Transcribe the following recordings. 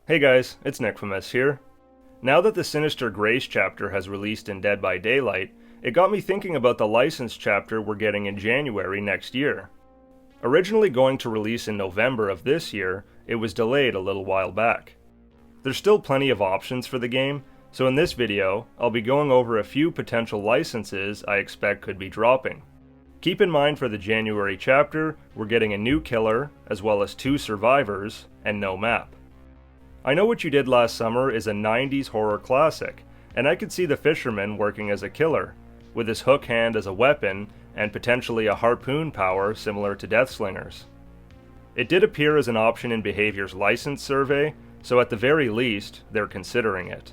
Hey guys, it's Nickfamus here. Now that the Sinister Grace chapter has released in Dead by Daylight, it got me thinking about the licensed chapter we're getting in January next year. Originally going to release in November of this year, it was delayed a little while back. There's still plenty of options for the game, so in this video, I'll be going over a few potential licenses I expect could be dropping. Keep in mind for the January chapter, we're getting a new killer, as well as 2 survivors, and no map. I Know What You Did Last Summer is a 90s horror classic, and I could see the fisherman working as a killer, with his hook hand as a weapon, and potentially a harpoon power similar to Deathslinger's. It did appear as an option in Behavior's license survey, so at the very least, they're considering it.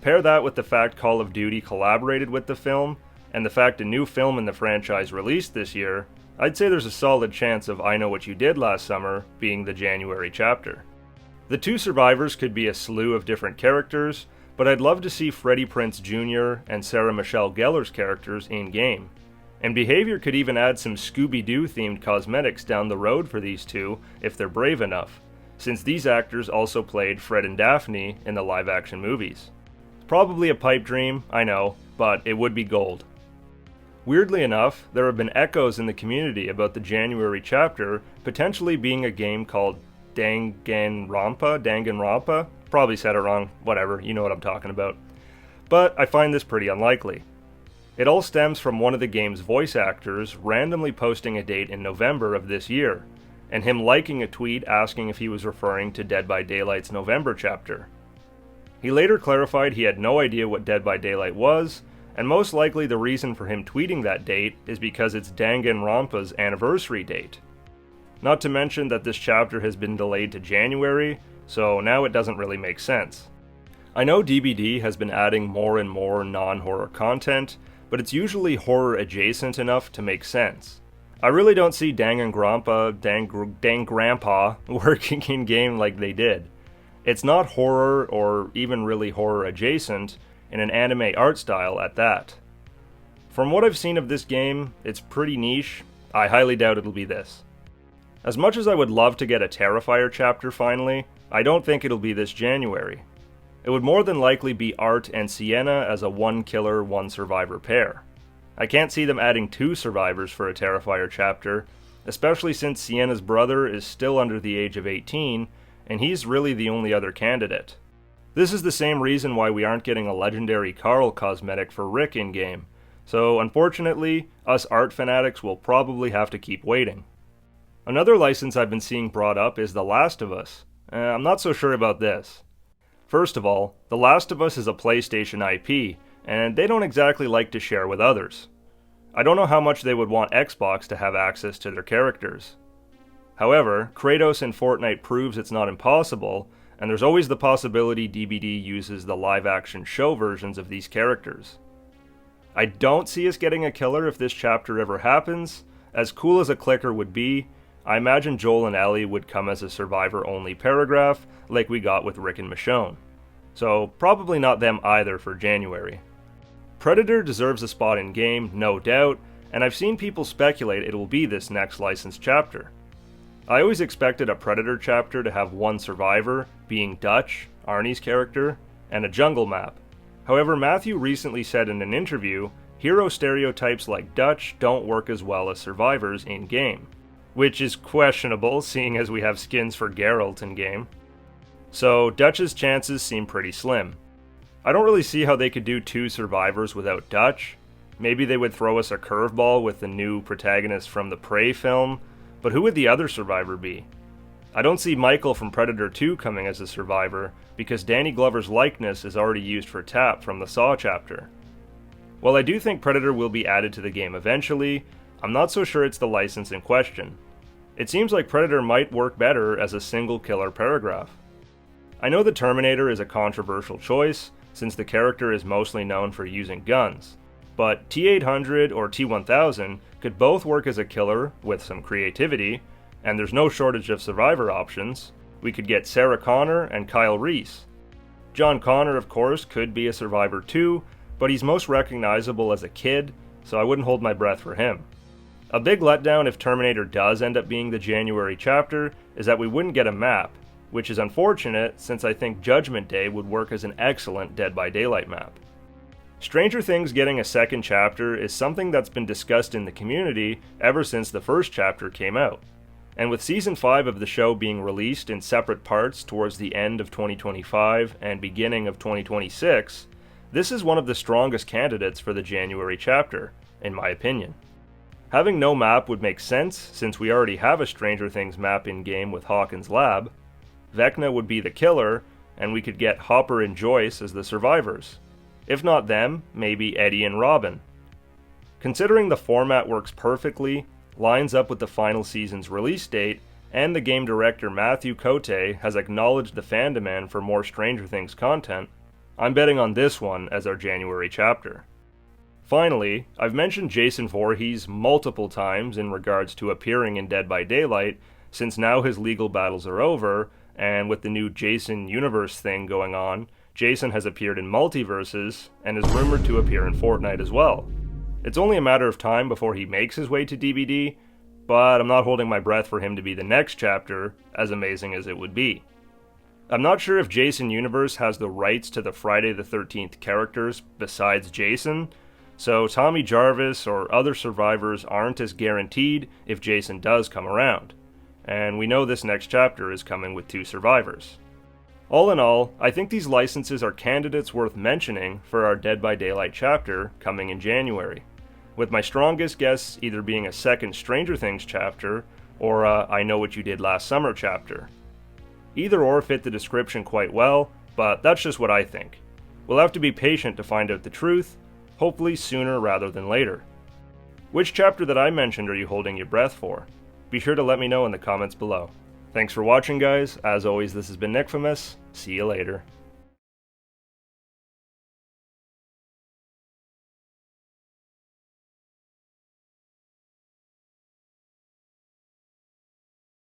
Pair that with the fact Call of Duty collaborated with the film, and the fact a new film in the franchise released this year, I'd say there's a solid chance of I Know What You Did Last Summer being the January chapter. The 2 survivors could be a slew of different characters, but I'd love to see Freddie Prinze Jr. and Sarah Michelle Gellar's characters in-game. And Behavior could even add some Scooby-Doo themed cosmetics down the road for these 2 if they're brave enough, since these actors also played Fred and Daphne in the live-action movies. It's probably a pipe dream, I know, but it would be gold. Weirdly enough, there have been echoes in the community about the January chapter potentially being a game called Danganronpa? Probably said it wrong, whatever, you know what I'm talking about. But I find this pretty unlikely. It all stems from one of the game's voice actors randomly posting a date in November of this year, and him liking a tweet asking if he was referring to Dead by Daylight's November chapter. He later clarified he had no idea what Dead by Daylight was, and most likely the reason for him tweeting that date is because it's Danganronpa's anniversary date. Not to mention that this chapter has been delayed to January, so now it doesn't really make sense. I know DBD has been adding more and more non-horror content, but it's usually horror adjacent enough to make sense. I really don't see Danganronpa working in-game like they did. It's not horror or even really horror adjacent, in an anime art style at that. From what I've seen of this game, it's pretty niche. I highly doubt it'll be this. As much as I would love to get a Terrifier chapter finally, I don't think it'll be this January. It would more than likely be Art and Sienna as a 1 killer, 1 survivor pair. I can't see them adding 2 survivors for a Terrifier chapter, especially since Sienna's brother is still under the age of 18, and he's really the only other candidate. This is the same reason why we aren't getting a legendary Carl cosmetic for Rick in-game, so unfortunately, us art fanatics will probably have to keep waiting. Another license I've been seeing brought up is The Last of Us. I'm not so sure about this. First of all, The Last of Us is a PlayStation IP, and they don't exactly like to share with others. I don't know how much they would want Xbox to have access to their characters. However, Kratos in Fortnite proves it's not impossible, and there's always the possibility DBD uses the live-action show versions of these characters. I don't see us getting a killer if this chapter ever happens. As cool as a clicker would be, I imagine Joel and Ellie would come as a survivor-only paragraph, like we got with Rick and Michonne. So, probably not them either for January. Predator deserves a spot in game, no doubt, and I've seen people speculate it will be this next licensed chapter. I always expected a Predator chapter to have 1 survivor, being Dutch, Arnie's character, and a jungle map. However, Matthew recently said in an interview, hero stereotypes like Dutch don't work as well as survivors in-game. Which is questionable, seeing as we have skins for Geralt in-game. So, Dutch's chances seem pretty slim. I don't really see how they could do 2 survivors without Dutch. Maybe they would throw us a curveball with the new protagonist from the Prey film, but who would the other survivor be? I don't see Michael from Predator 2 coming as a survivor, because Danny Glover's likeness is already used for Tap from the Saw chapter. While I do think Predator will be added to the game eventually, I'm not so sure it's the license in question. It seems like Predator might work better as a single killer paragraph. I know the Terminator is a controversial choice, since the character is mostly known for using guns, but T-800 or T-1000 could both work as a killer with some creativity, and there's no shortage of survivor options. We could get Sarah Connor and Kyle Reese. John Connor, of course, could be a survivor too, but he's most recognizable as a kid, so I wouldn't hold my breath for him. A big letdown if Terminator does end up being the January chapter is that we wouldn't get a map, which is unfortunate since I think Judgment Day would work as an excellent Dead by Daylight map. Stranger Things getting a second chapter is something that's been discussed in the community ever since the first chapter came out. And with Season 5 of the show being released in separate parts towards the end of 2025 and beginning of 2026, this is one of the strongest candidates for the January chapter, in my opinion. Having no map would make sense since we already have a Stranger Things map in-game with Hawkins' lab. Vecna would be the killer, and we could get Hopper and Joyce as the survivors. If not them, maybe Eddie and Robin. Considering the format works perfectly, lines up with the final season's release date, and the game director Matthew Cote has acknowledged the fan demand for more Stranger Things content, I'm betting on this one as our January chapter. Finally, I've mentioned Jason Voorhees multiple times in regards to appearing in Dead by Daylight, since now his legal battles are over, and with the new Jason Universe thing going on, Jason has appeared in multiverses, and is rumored to appear in Fortnite as well. It's only a matter of time before he makes his way to DBD, but I'm not holding my breath for him to be the next chapter, as amazing as it would be. I'm not sure if Jason Universe has the rights to the Friday the 13th characters besides Jason, so Tommy Jarvis or other survivors aren't as guaranteed if Jason does come around, and we know this next chapter is coming with 2 survivors. All in all, I think these licenses are candidates worth mentioning for our Dead by Daylight chapter coming in January, with my strongest guess either being a second Stranger Things chapter or a I Know What You Did Last Summer chapter. Either or fit the description quite well, but that's just what I think. We'll have to be patient to find out the truth, hopefully sooner rather than later. Which chapter that I mentioned are you holding your breath for? Be sure to let me know in the comments below. Thanks for watching, guys. As always, this has been Nickfamous. See you later.